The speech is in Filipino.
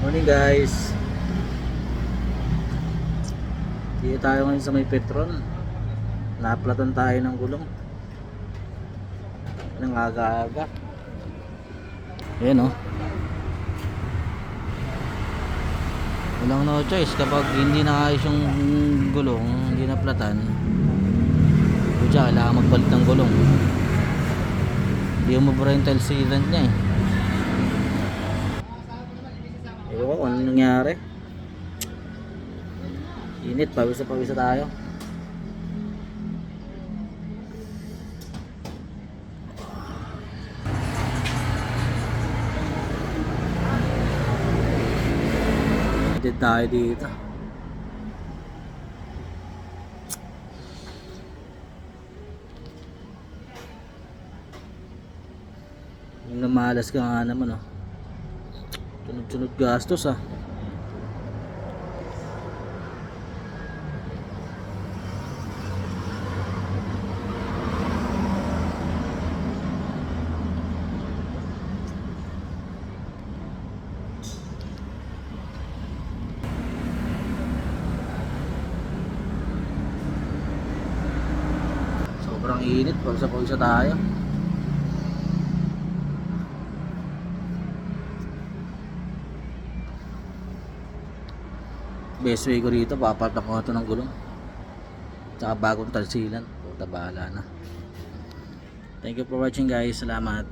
Morning guys. Dito tayo ngayon sa may Petron. Naplatan tayo ng gulong. Nang aga-aga. Ayan oh. Walang no choice kapag hindi naayos yung gulong, hindi naplatan. Kaya kailangan magpalit ng gulong. Hindi umubra yung tail sealant niya eh. Ewan ko ano nangyari. Init, pawis na tayo. Init tayo dito. Yung namalas ka nga naman oh. Sunod-sunod gastos ah. Sobrang init, pawisa tayo. Best way ko rito, papalitan ko ito ng gulong. Tsaka bagong talsilan. Puta, bahala na. Thank you for watching guys. Salamat.